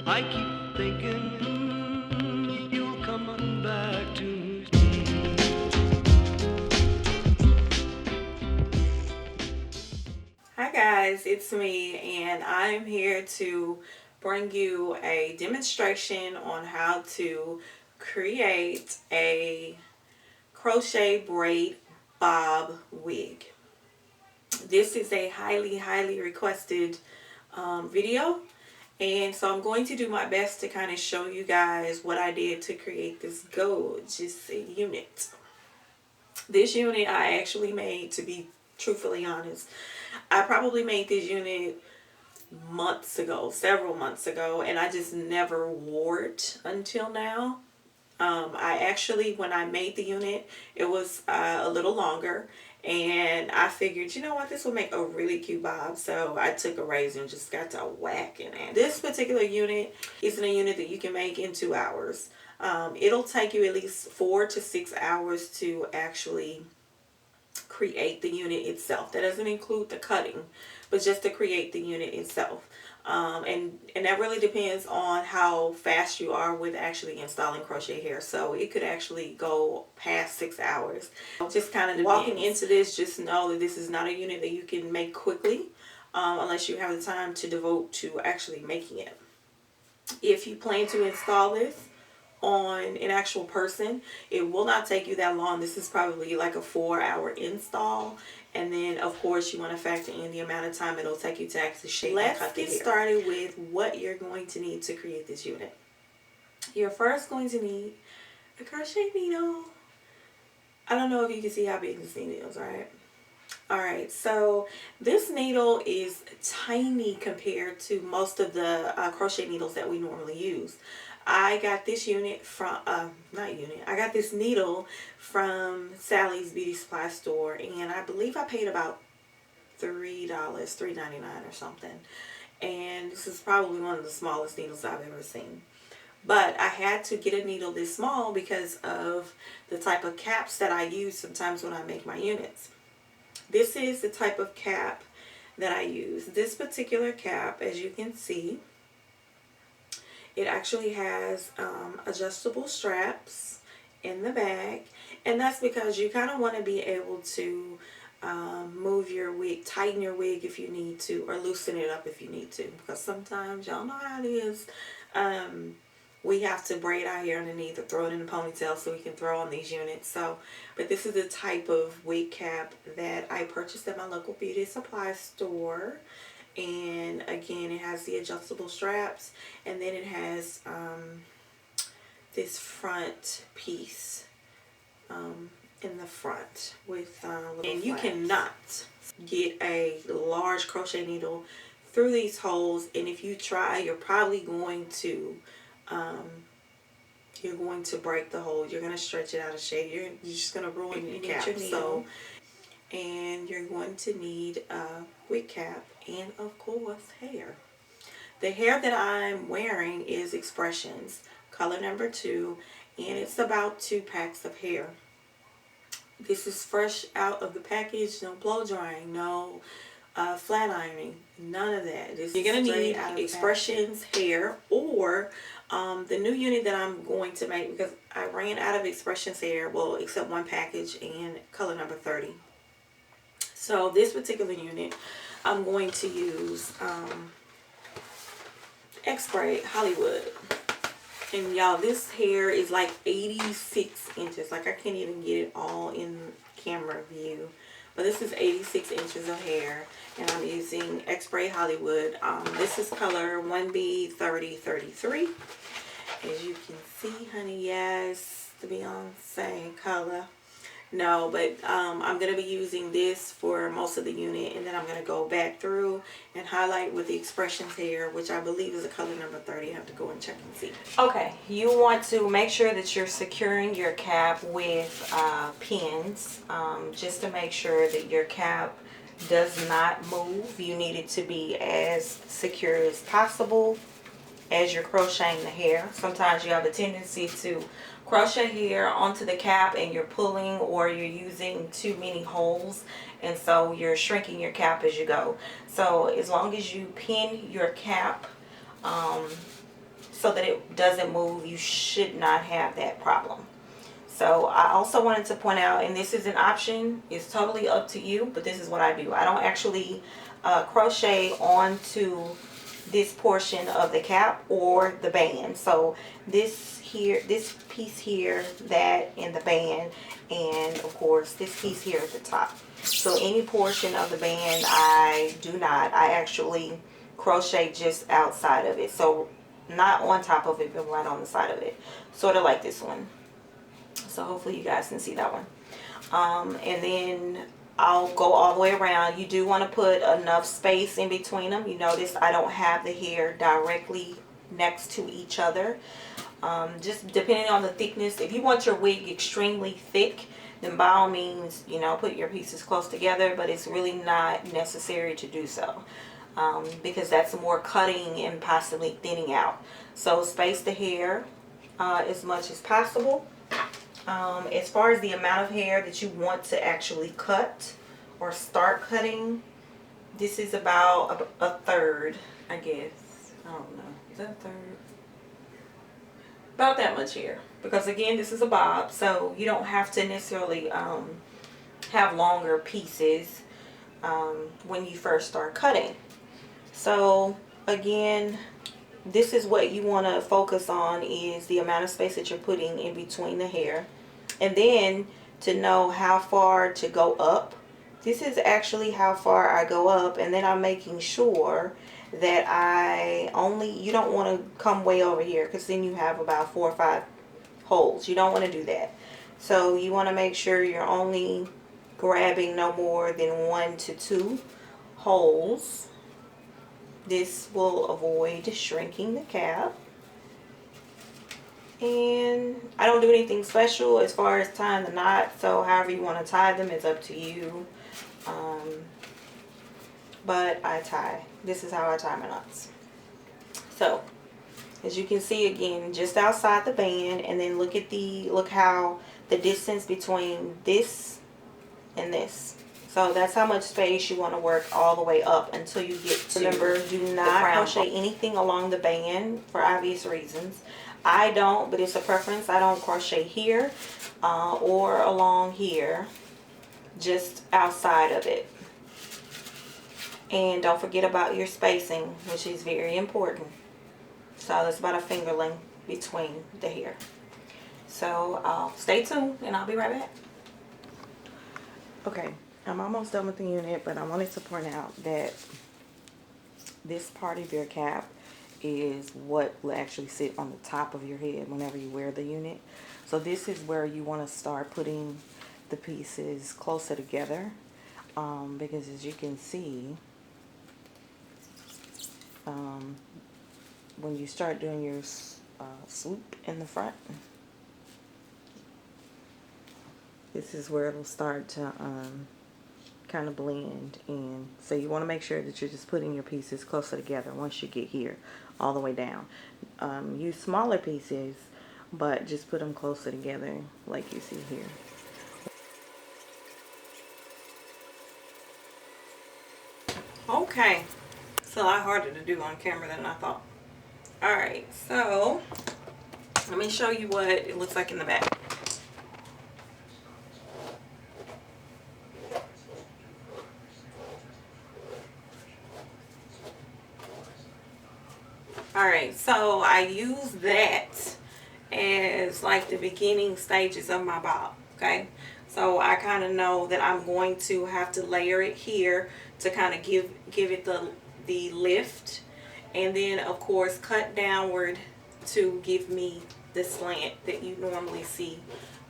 I keep thinking you'll come on back to me. Hi guys, it's me, and I'm here to bring you a demonstration on how to create a crochet braid bob wig. This is a highly requested video, and so I'm going to do my best to kind of show you guys what I did to create this gorgeous unit. This unit I actually made, to be truthfully honest. I probably made this unit months ago, several months ago, and I just never wore it until now. I actually, when I made the unit, it was a little longer, and I figured, you know what, this will make a really cute bob. So I took a razor and just got to whacking it. This particular unit isn't a unit that you can make in 2 hours. It'll take you at least 4 to 6 hours to actually create the unit itself. That doesn't include the cutting, but just to create the unit itself. And that really depends on how fast you are with actually installing crochet hair. So it could actually go past 6 hours. Just kind of walking into this, just know that this is not a unit that you can make quickly unless you have the time to devote to actually making it. If you plan to install this on an actual person, it will not take you that long. This is probably like a 4-hour install, and then of course you want to factor in the amount of time it'll take you to actually shape and cut the hair. Let's get started with what you're going to need to create this unit. You're first going to need a crochet needle. I don't know if you can see how big this needle is, right? Alright, so this needle is tiny compared to most of the crochet needles that we normally use. I got this unit from, I got this needle from Sally's Beauty Supply store, and I believe I paid about $3, $3.99 or something. And this is probably one of the smallest needles I've ever seen. But I had to get a needle this small because of the type of caps that I use sometimes when I make my units. This is the type of cap that I use. This particular cap, as you can see, it actually has adjustable straps in the back, and that's because you kind of want to be able to move your wig, tighten your wig if you need to, or loosen it up if you need to, because sometimes, y'all know how it is, we have to braid our hair underneath or throw it in a ponytail so we can throw on these units. So, but this is the type of wig cap that I purchased at my local beauty supply store. And again, it has the adjustable straps, and then it has this front piece in the front with little and you cannot get a large crochet needle through these holes, and if you try, you're probably going to break the hole. You're going to stretch it out of shape. You're just going to ruin your cap. So, and you're going to need a wig cap and of course hair. The hair that I'm wearing is Xpressions color number 2, and it's about 2 packs of hair. This is fresh out of the package. No blow drying, no flat ironing, none of that. You're going to need Xpressions hair, or the new unit that I'm going to make, because I ran out of Xpressions hair, well, except one package, and color number 30. So this particular unit, I'm going to use XBraid Hollywood. And y'all, this hair is like 86 inches. Like, I can't even get it all in camera view. But this is 86 inches of hair. And I'm using XBraid Hollywood. This is color 1B3033. As you can see, honey, yes, the Beyonce color. No, but I'm going to be using this for most of the unit, and then I'm going to go back through and highlight with the Xpressions hair, which I believe is a color number 30. I have to go and check and see. Okay, you want to make sure that you're securing your cap with pins, just to make sure that your cap does not move. You need it to be as secure as possible as you're crocheting the hair. Sometimes you have a tendency to crochet hair onto the cap and you're pulling, or you're using too many holes, and so you're shrinking your cap as you go. So as long as you pin your cap so that it doesn't move, you should not have that problem. So I also wanted to point out, and this is an option, it's totally up to you, but this is what I do. I don't actually crochet onto this portion of the cap or the band. So this here, this piece here, that, and the band, and of course this piece here at the top. So any portion of the band I do not. I actually crochet just outside of it. So not on top of it, but right on the side of it. Sort of like this one. So hopefully you guys can see that one. And then I'll go all the way around. You do want to put enough space in between them. You notice I don't have the hair directly next to each other. Just depending on the thickness. If you want your wig extremely thick, then by all means, you know, put your pieces close together, but it's really not necessary to do so. Because that's more cutting and possibly thinning out. So space the hair as much as possible. As far as the amount of hair that you want to actually cut or start cutting, this is about a third, I guess. I don't know. Is that a third? About that much hair. Because again, this is a bob, so you don't have to necessarily have longer pieces when you first start cutting. So again, this is what you want to focus on, is the amount of space that you're putting in between the hair. And then to know how far to go up. This is actually how far I go up, and then I'm making sure that you don't want to come way over here, because then you have about 4 or 5 holes. You don't want to do that. So you want to make sure you're only grabbing no more than 1 to 2 holes. This will avoid shrinking the cap. And I don't do anything special as far as tying the knot, so however you want to tie them is up to you. But I tie. This is how I tie my knots. So as you can see, again, just outside the band, and then look how the distance between this and this. So that's how much space you want to work all the way up until you get to. Remember, do not crochet anything along the band for obvious reasons. I don't, but it's a preference. I don't crochet here or along here, just outside of it. And don't forget about your spacing, which is very important. So that's about a finger length between the hair. So stay tuned and I'll be right back. Okay, I'm almost done with the unit, but I wanted to point out that this part of your cap is what will actually sit on the top of your head whenever you wear the unit. So this is where you want to start putting the pieces closer together, because as you can see, when you start doing your swoop in the front, this is where it'll start to kind of blend in. So you want to make sure that you're just putting your pieces closer together once you get here all the way down. Use smaller pieces, but just put them closer together like you see here. Okay, it's a lot harder to do on camera than I thought. Alright, so let me show you what it looks like in the back. Alright, so I use that as like the beginning stages of my bob, okay? So I kind of know that I'm going to have to layer it here to kind of give it the lift, and then of course cut downward to give me the slant that you normally see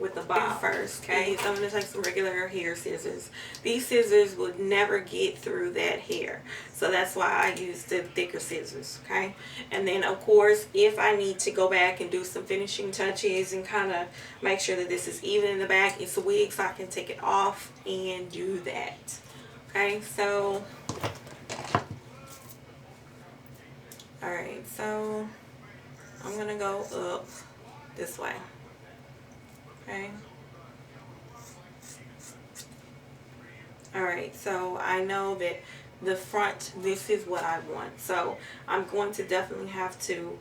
with the bob. First, okay, so I'm going to take some regular hair scissors. These scissors would never get through that hair, so that's why I use the thicker scissors, okay? And then of course, if I need to go back and do some finishing touches and kind of make sure that this is even in the back, it's a wig, so I can take it off and do that. Okay, so alright, so I'm gonna go up this way. Okay. Alright, so I know that the front, this is what I want. So I'm going to definitely have to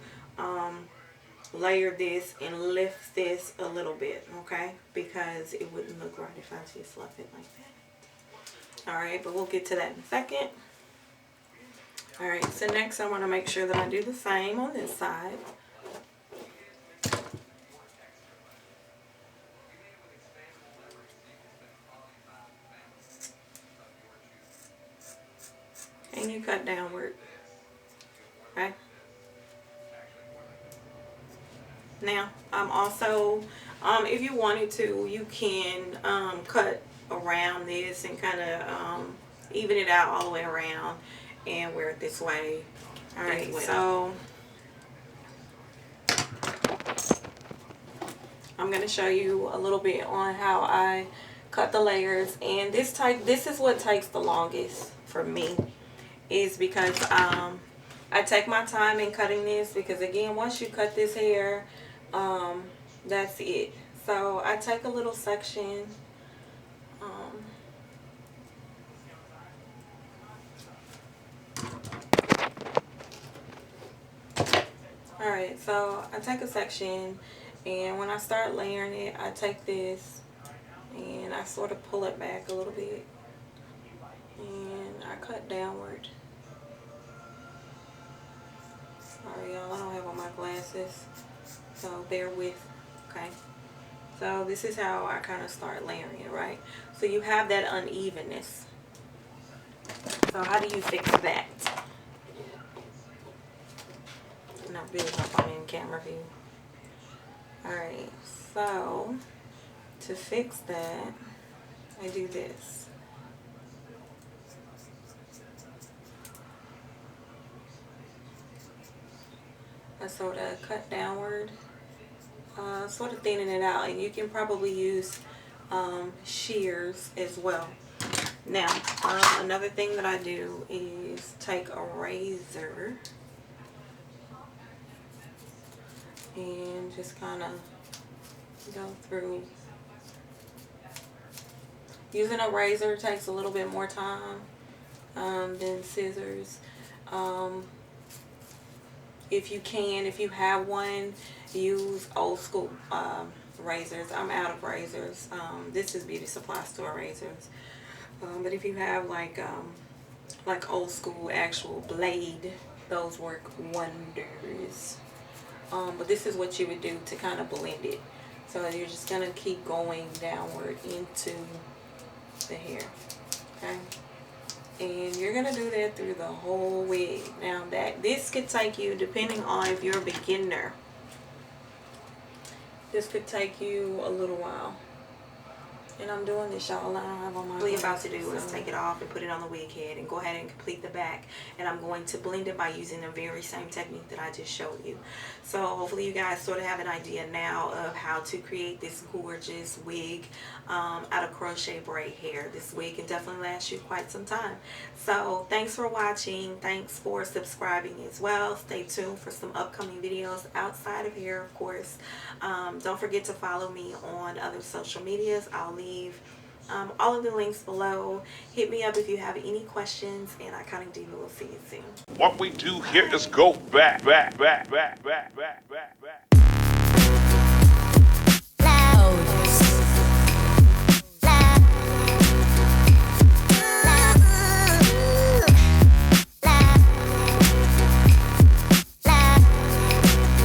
layer this and lift this a little bit, okay? Because it wouldn't look right if I just left it like that. Alright, but we'll get to that in a second. Alright, so next I want to make sure that I do the same on this side. And you cut downward. Okay. Now, I'm also, if you wanted to, you can cut around this and kind of even it out all the way around and wear it this way. Alright, so I'm going to show you a little bit on how I cut the layers. And this is what takes the longest for me, is because I take my time in cutting this, because again, once you cut this hair, that's it. So I take a little section, alright, so I take a section, and when I start layering it, I take this and I sort of pull it back a little bit, and I cut downward. Sorry y'all, I don't have on my glasses, so bear with, okay? So this is how I kind of start layering it, right? So you have that unevenness. So how do you fix that? Not really hope I'm in camera view. Alright, so to fix that, I do this. I sort of cut downward, sort of thinning it out, and you can probably use shears as well. Now, another thing that I do is take a razor and just kind of go through. Using a razor takes a little bit more time than scissors. If you have one, use old school razors. I'm out of razors. This is Beauty Supply Store razors. But if you have like old school actual blade, those work wonders. But this is what you would do to kind of blend it. So you're just going to keep going downward into the hair. Okay? And you're going to do that through the whole wig. Now this could take you, depending on if you're a beginner, this could take you a little while. And I'm doing this, y'all. I don't have on my glasses. What I'm about to do is take it off and put it on the wig head and go ahead and complete the back. And I'm going to blend it by using the very same technique that I just showed you. So hopefully you guys sort of have an idea now of how to create this gorgeous wig out of crochet braid hair. This wig can definitely last you quite some time. So thanks for watching. Thanks for subscribing as well. Stay tuned for some upcoming videos outside of here, of course. Don't forget to follow me on other social medias. I'll leave all of the links below. Hit me up if you have any questions, and Ahykonikdiva will see you soon. What we do here is go back.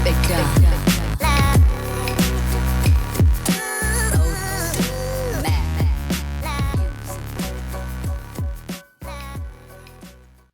Big